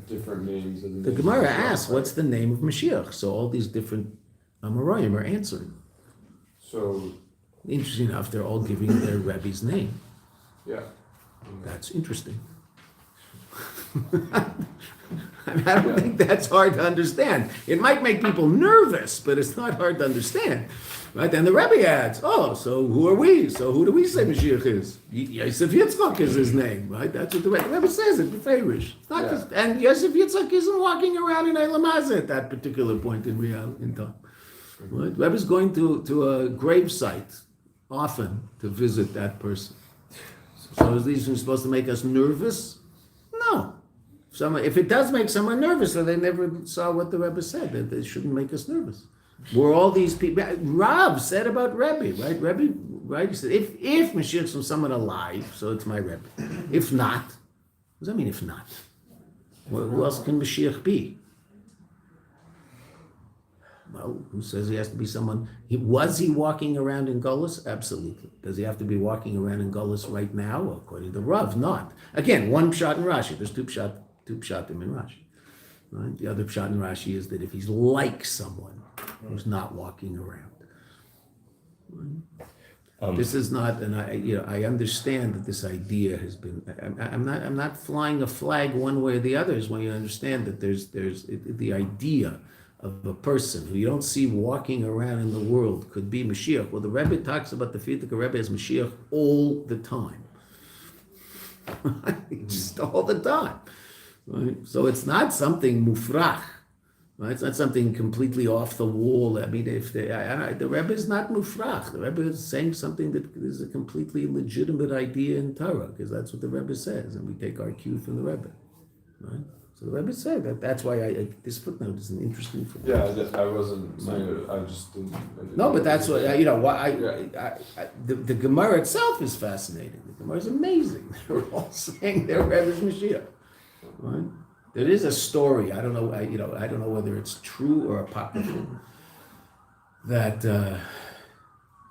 different names. Of The Gemara asks, what's the name of Mashiach? So all these different Amoraim are answering. So Interesting enough, they're all giving their Rebbe's name. yeah. That's interesting. I mean, I don't think that's hard to understand. It might make people nervous, but it's not hard to understand. Right? Then the Rebbe adds, oh, so who are we? So who do we say Mashiach is? Yosef Yitzchak is his name, right? That's what the Rebbe says at the Farish. And Yosef Yitzchak isn't walking around in Eilam Hazeh at that particular point in time. Right? The Rebbe's going to a grave site often to visit that person. So is these supposed to make us nervous? No. If it does make someone nervous, then they never saw what the Rebbe said, that they shouldn't make us nervous. Were all these people, Rav said about Rebbe, right? Rebbe, right? He said, if Mashiach's from someone alive, so it's my Rebbe. If not, what does that mean, if not? Well, who else can Mashiach be? Well, who says he has to be someone? Was he walking around in Golis? Absolutely. Does he have to be walking around in Golis right now? Well, according to Rav, not. Again, one pshat in Rashi. There's two pshatim in Rashi. Right? The other pshat in Rashi is that if he's like someone who's not walking around. Right? This is not, and I understand that this idea has been. I'm not flying a flag one way or the other. Is when you understand that there's the idea of a person who you don't see walking around in the world could be Mashiach. Well, the Rebbe talks about the Frierdiker Rebbe as Mashiach all the time. Just all the time. Right? So it's not something mufrach. Right? It's not something completely off the wall. I mean, the Rebbe is not mufrach. The Rebbe is saying something that is a completely legitimate idea in Torah, because that's what the Rebbe says, and we take our cue from the Rebbe. Right? So the Rebbe said that. That's why this footnote is an interesting footnote. Yeah, I wasn't saying it. I just didn't. No, but that's what the Gemara itself is fascinating. The Gemara is amazing. They're all saying their Rebbe's Mashiach. Right? There is a story. I don't know. I don't know whether it's true or apocryphal. That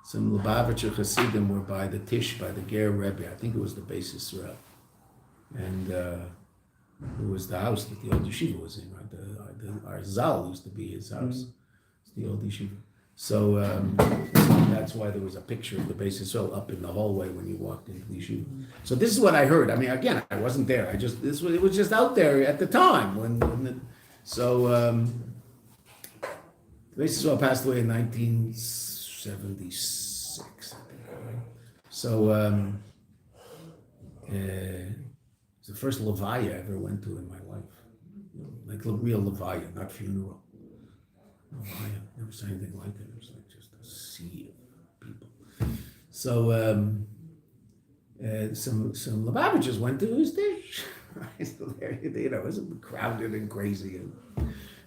some Lubavitcher Chassidim were by the Tish, by the Ger Rebbe. I think it was the Beis Yisrael, and it was the house that the old yeshiva was in. Right, our Zal used to be his house. It's the old yeshiva. So that's why there was a picture of the Beis Yisrael up in the hallway when you walked into the yeshiva. So this is what I heard. I mean, again, I wasn't there. It was just out there at the time the Beis Yisrael passed away in 1976, I think. Right? So it's the first levaya I ever went to in my life, like real levaya, not funeral. Levaya, never saw anything like it. It was like just a sea of people. So some Lubavitchers went to his dish. So there, it wasn't crowded and crazy.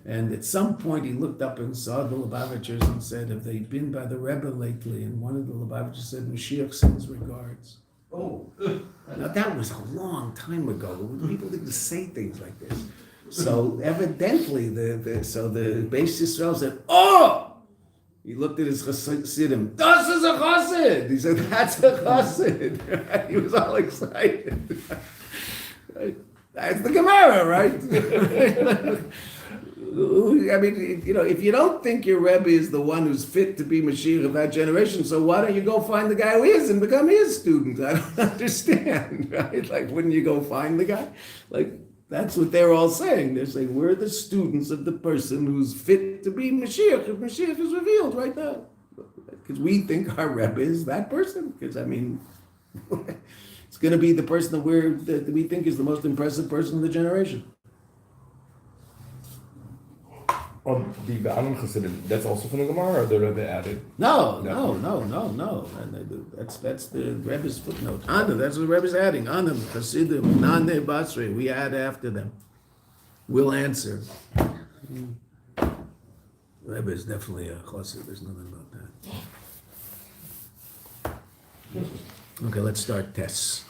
And at some point he looked up and saw the Lubavitchers and said, "Have they been by the Rebbe lately?" And one of the Lubavitchers said, "Mashiach sends regards." Oh, now that was a long time ago. People didn't say things like this. So evidently, the Beis Yisrael said, "Oh!" He looked at his Chassidim. "Das is a Chassid." He said, "That's a Chassid." He was all excited. That's the Gemara, right? I mean, if you don't think your Rebbe is the one who's fit to be Mashiach of that generation, so why don't you go find the guy who is and become his student? I don't understand, right? Like, wouldn't you go find the guy? Like, that's what they're all saying. They're saying, we're the students of the person who's fit to be Mashiach if Mashiach is revealed right now. Because we think our Rebbe is that person. Because, I mean, it's going to be the person that we think is the most impressive person in the generation. The Ba'anim Chassidim, that's also from the Gemara, or the Rebbe added? No. And that's the Rebbe's footnote. Anna, that's what the Rebbe's adding. Anna, Chassidim, Nane, Basri. We add after them. We'll answer. Rebbe is definitely a Chassid. There's nothing about that. Okay, let's start tests.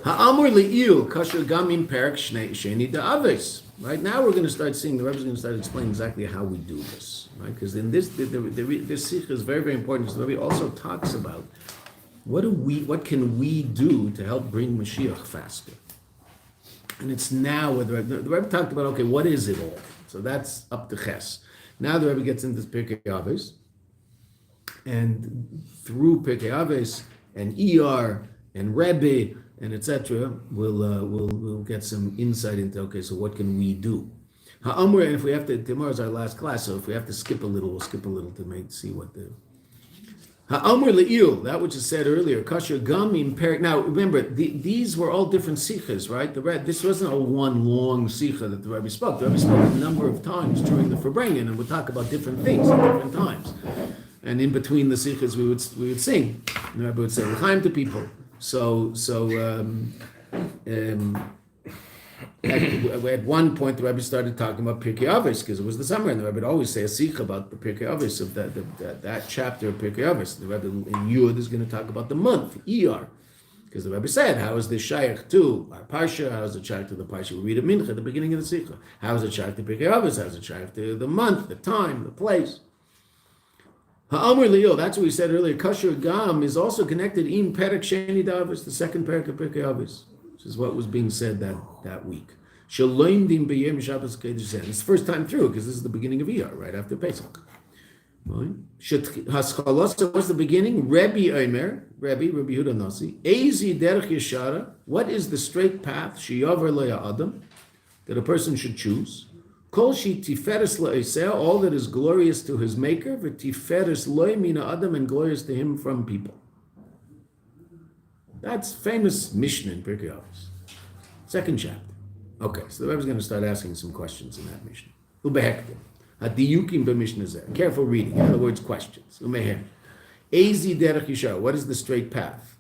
Ha'amur li'il kasher gamim perak sheni da'avis. Right now, we're going to start seeing, the Rebbe is going to start explaining exactly how we do this, right? Because in this Sichas is very, very important. Because the Rebbe also talks about what can we do to help bring Mashiach faster. And it's now where the Rebbe talked about, okay, what is it all? So that's up to Ches. Now the Rebbe gets into Pirkei Avos, and through Pirkei Avos and ER and Rebbe and etc. We'll get some insight into, okay, so what can we do? Ha'amr, and if we have to, tomorrow's our last class, so if we have to skip a little, we'll skip a little to see what the Ha'amr le'il, that which is said earlier, kasher gam im perik. Now remember, these were all different sichas, right? This wasn't a one long sicha that the Rebbe spoke. The Rebbe spoke a number of times during the Farbrengen, and would talk about different things at different times. And in between the sichas, we would sing. The Rebbe would say l'chaim to people. At one point, the Rebbe started talking about Pirkei Avos because it was the summer, and the Rebbe would always say a sikh about the Pirkei Avos of that chapter of Pirkei Avos. The Rebbe in Yud is going to talk about the month Iyar, because the Rebbe said, "How is this shaykh to our parsha? How is it shaykh to the parsha we read at Mincha at the beginning of the sikha? How is it shaykh to Pirkei Avos? How is it shaykh to the month, the time, the place?" Ha'amr li'il, that's what we said earlier. Kasher gam is also connected in Perek Sheni Davos, the second Perek of Pirkei Avos, which is what was being said that week. Shalom dim b'yom Shabbos Kodesh. It's the first time through because this is the beginning of Iyar, right after Pesach. Haskalos was the beginning. Rabbi Omer, Rabbi Yehuda Nasi. Ezi derech yeshara. What is the straight path? Sheyavar leya adam, that a person should choose. Kol shi tiferes le'eseh, all that is glorious to his maker. V'tiferes loy mina adam, and glorious to him from people. That's famous Mishnah in Pirkei Avos, second chapter. Okay, so the Rebbe is going to start asking some questions in that Mishnah. Ubehektim, hadiyukim b'Mishnah zeh. Careful reading. In other words, questions. Umehem. Ezi derech yishar. What is the straight path?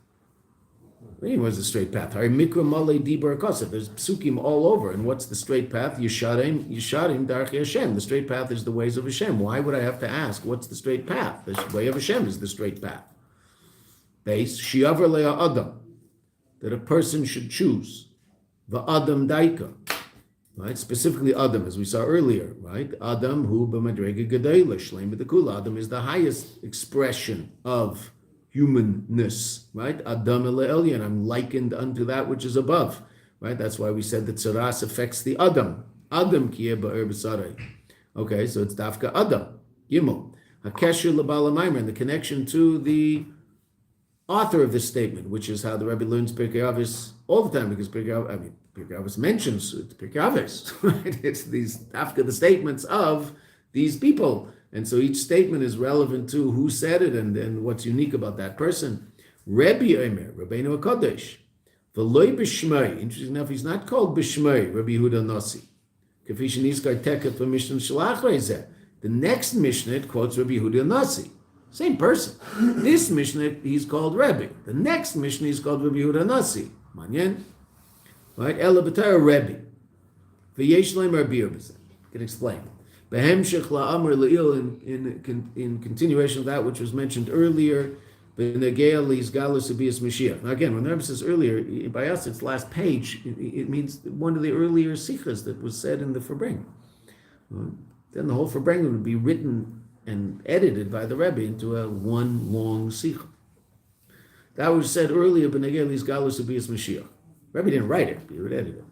What is the straight path? Hari mikra malei dibur kosev. There's psukim all over. And what's the straight path? Yisharim darchi Hashem. The straight path is the ways of Hashem. Why would I have to ask what's the straight path? The way of Hashem is the straight path. Base shiavar le'a adam, that a person should choose. Va'adam daika, right? Specifically Adam, as we saw earlier, right? Adam hu b'madrega gedayla shleim b'dekula. Adam is the highest expression of humanness, right? Adam el'elyon, I'm likened unto that which is above, right? That's why we said that tzaras affects the Adam. Adam kiyeh ba'er b'sarei. Okay, so it's dafka Adam. Gimel. Hakesher l'bal ha'maimer, and the connection to the author of this statement, which is how the Rebbe learns Pirkei Avos all the time, because Pirkei Avos mentions Pirkei Avos, right? It's these after the statements of these people, and so each statement is relevant to who said it and what's unique about that person. Rabbi Omer, Rabbeinu HaKadosh, v'loi b'shmei. Interesting enough, he's not called b'shmei, Rabbi Yehuda Nasi. K'fi shenizkar teket v'mishnah shalach reizeh. The next Mishnah it quotes Rabbi Yehuda Nasi. Same person. This Mishnah, he's called Rebbe. The next Mishnah, he's called Rabbi Yehuda Nasi. Manyen. Right? Ela b'tara Rebbe. V'yesh leim Rabbi Yehuda. Can explain. Behemshech la'amr le'il, in continuation of that which was mentioned earlier, b'negea li'izgalus abias Mashiach. Now again, when the Rebbe says earlier, by us it's last page, it means one of the earlier Sichas that was said in the Farbrengen. Then the whole Farbrengen would be written and edited by the Rebbe into a one long Sicha. That was said earlier, b'negea li'izgalus abias Mashiach. Rebbe didn't write it, he would edit it.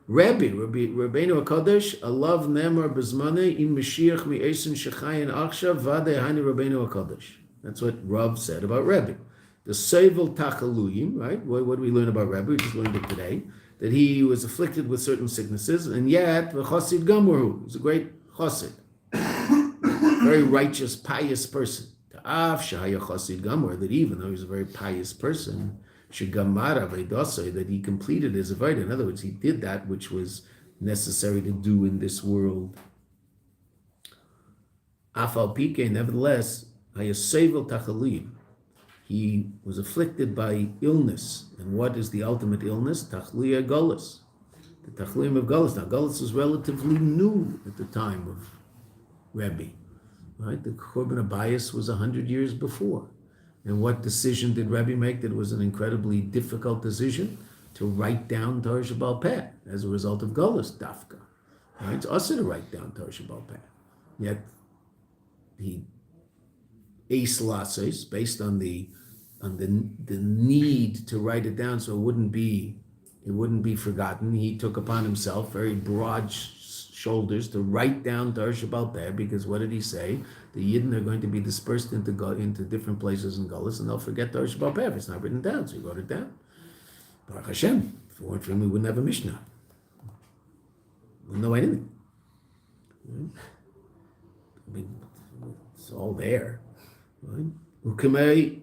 Rabbeinu HaKadosh, alav nemar b'zmanei im Mashiach mi'esin shechayin achshav vadei hani Rabbeinu HaKadosh. That's what Rav said about Rebbe. The Seivel Tachaluyim, right? What do we learn about Rebbe? We just learned it today. That he was afflicted with certain sicknesses, and yet, the Chassid Gamurhu, he was a great Chassid. Very righteous, pious person. Ta'af shahaya Chassid Gamur, that even though he was a very pious person, that he completed his avodah. In other words, he did that which was necessary to do in this world. Afal Pike, nevertheless, he was afflicted by illness. And what is the ultimate illness? Tachliya Golas. The Tachliim of Golas. Now, Golas was relatively new at the time of Rebbe. Right? The Korban Abayis was 100 years before. And what decision did Rebbe make that was an incredibly difficult decision? To write down Torah Sheba'al Peh as a result of Golas Dafka. Right? It's also to write down Torah Sheba'al Peh. Yet he Eis Lasos, based on the need to write it down so it wouldn't be forgotten. He took upon himself very broad shoulders to write down Torah Shabbal Peh, because what did he say? The Yidden are going to be dispersed into different places in Golis, and they'll forget Torah Shabbal Peh if it's not written down. So he wrote it down. Baruch Hashem. If it weren't for him, we wouldn't have a Mishnah. We wouldn't know anything. I mean, it's all there. Right? Kamei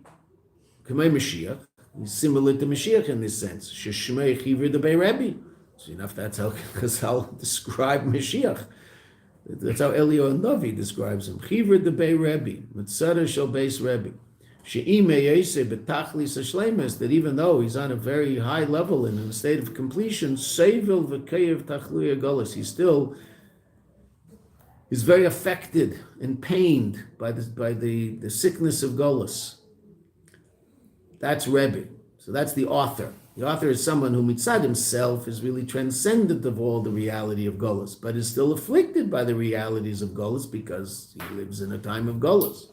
Mashiach. He's similar to Mashiach in this sense. Sheshmei Chivir the Bei Rebbe. So enough, that's how Chazal describe Mashiach. That's how Eliyahu Navi describes him. Chivir the Bei Rebbe. Metzora shel Beis Rebbe. She'im meyese betachlis hashleimus, that even though he's on a very high level and in a state of completion, sevil v'keyev tachluya golos, he still is very affected and pained by the sickness of golos. That's Rebbe. So that's the author. The author is someone who mitzad himself is really transcendent of all the reality of golos, but is still afflicted by the realities of golos because he lives in a time of golos.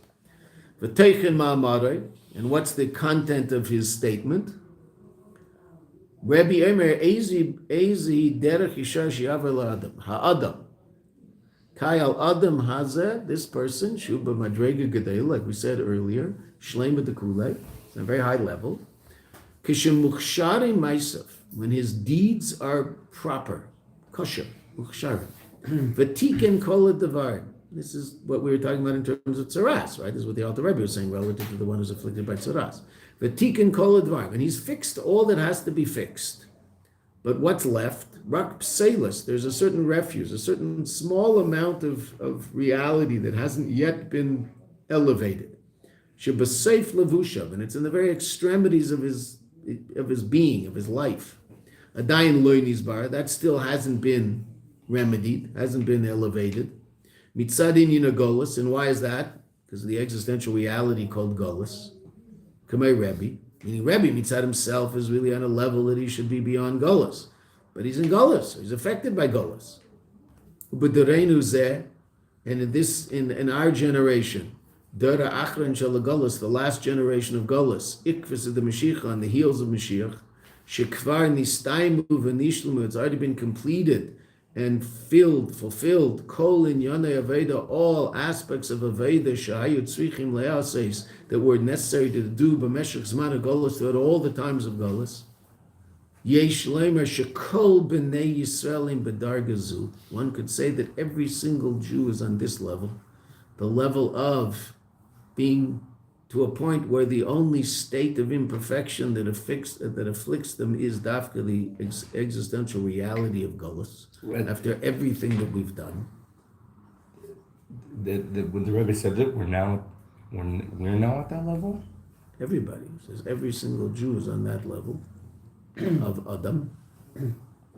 V'teichen ma'amarei, and what's the content of his statement? Rabbi Omer ezi derech isha she'aver la'adam ha'adam kayal adam hazeh, this person shuba madrega gedel, like we said earlier, shleima dekulei, it's a very high level. Kishem muchshari ma'asav, when his deeds are proper, kosher, muchshari. V'tiken kol ha'davar. This is what we were talking about in terms of tzaras, right? This is what the Alter Rebbe was saying relative to the one who's afflicted by tzaras. V'tiken kol ha'davar, and he's fixed all that has to be fixed. But what's left? Rak pseilus. There's a certain refuse, a certain small amount of reality that hasn't yet been elevated. Shebaseif levushav, and it's in the very extremities of his being, of his life. Adayin lo nizbar, that still hasn't been remedied, hasn't been elevated. Mitzadin Golos, and why is that? Because of the existential reality called Golos. Kamei Rebbe, meaning Rebbe Mitzad himself is really on a level that he should be beyond Golos. But he's in Golos, so he's affected by Golos. U'b'dareinu zeh, and in our generation, Dara Achron Shel Golos, the last generation of Golos, Ikvis of the Mashiach, on the heels of Mashiach, Shekvar Nistaimu v'Nishlumu, it's already been completed and fulfilled, kol in yonei aveda, all aspects of aveda shahayu tzrichim le'aseis, that were necessary to do b'meshach zman golos, throughout all the times of golos. Yesh lemer shekol b'nei Yisraelim b'dargazu. One could say that every single Jew is on this level, the level of being to a point where the only state of imperfection that afflicts them is dafka, the existential reality of Golos. After everything that we've done, when the Rebbe said that we're now at that level. Everybody says every single Jew is on that level of Adam.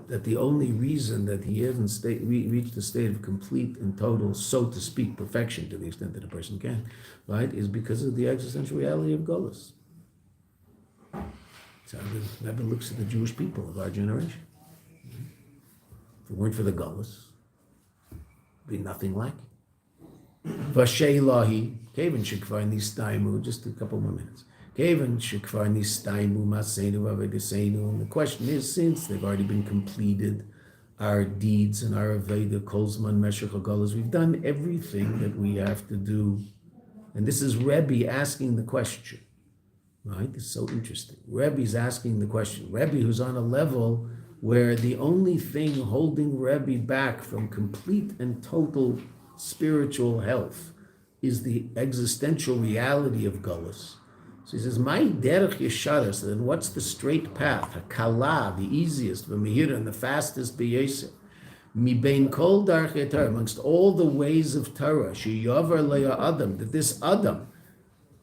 That the only reason that he hasn't reached a state of complete and total, so to speak, perfection, to the extent that a person can, right, is because of the existential reality of Golos. So Rebbe looks at the Jewish people of our generation. If it weren't for the Golos, it'd be nothing like it. Vashay lahi, Kevin Shikvar Nistaimu, just a couple more minutes. Kevin Shikvar Nistaimu Maseinu Avedeseinu. And the question is, since they've already been completed, our deeds and our Aveda, Kolzman, Meshach, Golos, we've done everything that we have to do. And this is Rebbe asking the question, right? It's so interesting. Rebbe's asking the question. Rebbe, who's on a level where the only thing holding Rebbe back from complete and total spiritual health is the existential reality of Golos. So he says, "My derech yeshara." So then, what's the straight path? Hakala, the easiest, v'mehira, and the fastest b'yeseh. Mi bein kol darchei Torah, amongst all the ways of Torah, sheyavar leya Adam, that this Adam,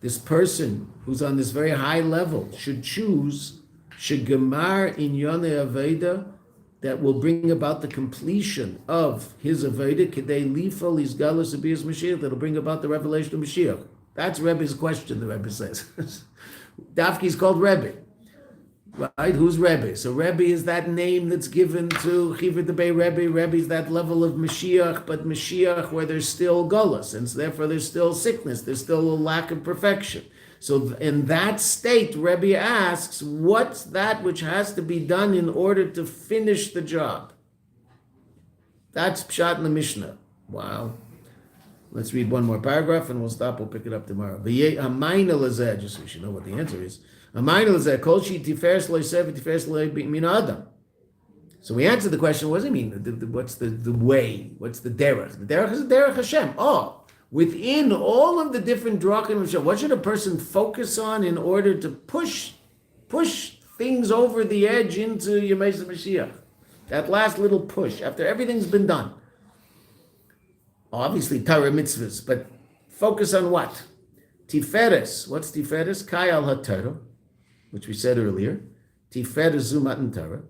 this person who's on this very high level, should choose shegemar in yonei aveda, that will bring about the completion of his aveda, kedei lifol his galus abiyas Mashiach, that'll bring about the revelation of Mashiach. That's Rebbe's question, the Rebbe says. Dafki is called Rebbe, right? Who's Rebbe? So Rebbe is that name that's given to Chivir Debei Rebbe. Rebbe is that level of Mashiach, but Mashiach where there's still Golos, and so therefore there's still sickness, there's still a lack of perfection. So in that state, Rebbe asks, what's that which has to be done in order to finish the job? That's pshat in the Mishnah. Wow. Let's read one more paragraph and we'll stop. We'll pick it up tomorrow. Just so we should know what the answer is. So we answered the question, what does it mean? What's the way? What's the derech? The derech is the derech Hashem. Oh, within all of the different drachim of Hashem, what should a person focus on in order to push things over the edge into Yemei Mashiach? That last little push, after everything's been done. Obviously, Torah mitzvahs, but focus on what? Tiferes. What's Tiferes? Kai al HaTorah, which we said earlier. Tiferes Zumat Torah.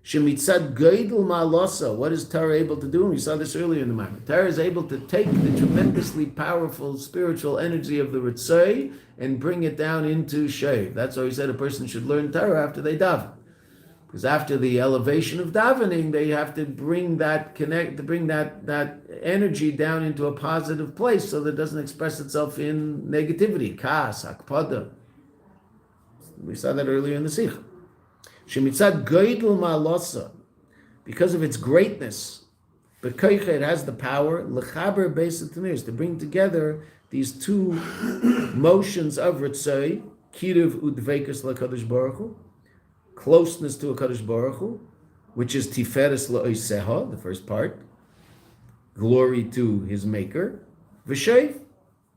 Shemitzad Geidel Ma'alosa. What is Torah able to do? And we saw this earlier in the Maimon. Torah is able to take the tremendously powerful spiritual energy of the Ritzai and bring it down into Sheiv. That's why we said a person should learn Torah after they daven. Because after the elevation of davening, they have to bring that energy down into a positive place so that it doesn't express itself in negativity, kas, akpada. We saw that earlier in the Sichas. Shemitzad goydel ma'alosa, because of its greatness, b'koicha, it has the power l'chaber beis hatanis, to bring together these two motions of ritzai, kiruv udveikus l'kadosh baruch hu, closeness to a Kadosh Baruch Hu, which is Tiferes La'oseha, the first part, glory to his maker, V'shev,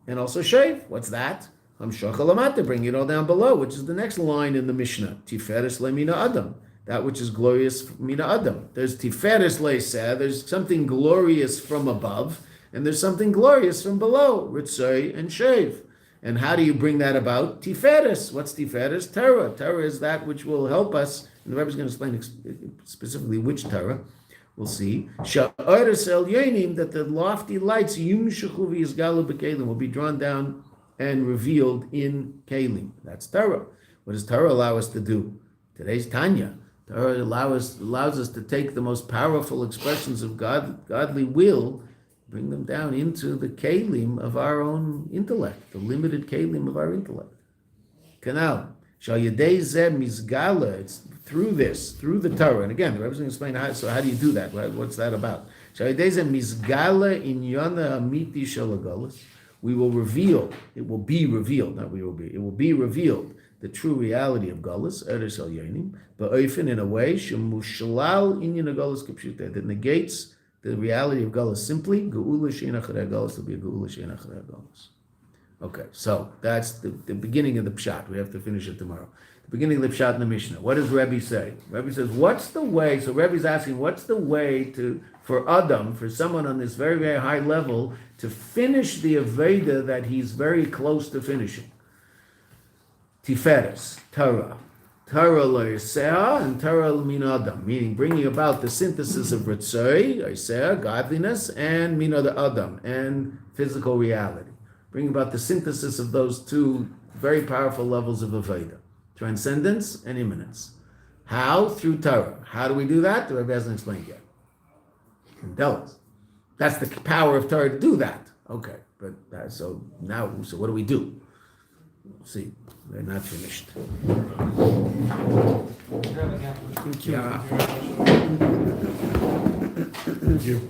and also Shev. What's that? Hamshach Lamata, bring it all down below, which is the next line in the Mishnah, Tiferes Le'mina Adam, that which is glorious Mina Adam. There's Tiferes Le'seh, there's something glorious from above, and there's something glorious from below, Ritzai and Shev. And how do you bring that about? Tiferes. What's Tiferes? Torah. Torah is that which will help us. And the Rebbe is going to explain specifically which Torah. We'll see. Sha'aris el yonim, that the lofty lights yumshachu v'yizgalu b'kelim, will be drawn down and revealed in kelim. That's Torah. What does Torah allow us to do? Today's Tanya. Torah allows us to take the most powerful expressions of godly will, bring them down into the kelim of our own intellect, the limited kelim of our intellect. Canal. Shal yedei zeh mizgala. It's through this, through the Torah. And again, the Rebbe is going to explain how do you do that? What's that about? Shal yedei zeh mizgala inyana amiti shel hagalus. We will reveal. It will be revealed. Not we will be. It will be revealed. The true reality of galus, eres al yonim, ba'ofen, in a way shemushalal inyan galus kipshuta, that negates the reality of galus simply. Geula she'en acharei galus will be a geula she'en acharei galus. Okay, so that's the beginning of the pshat. We have to finish it tomorrow. The beginning of the pshat in the Mishnah. What does Rebbe say? Rebbe says, what's the way? So Rebbe's asking, what's the way for Adam, for someone on this very, very high level, to finish the Aveda that he's very close to finishing? Tiferes, Torah. Torah lo'isea and Torah min Adam, meaning bringing about the synthesis of ritzoi, isea, godliness, and min Adam, and physical reality. Bringing about the synthesis of those two very powerful levels of Aveda, transcendence and immanence. How? Through Torah. How do we do that? The Rebbe hasn't explained yet. Can tell us. That's the power of Torah to do that. Okay, but so what do we do? We'll see. We're not finished. Thank you. Yeah. Thank you.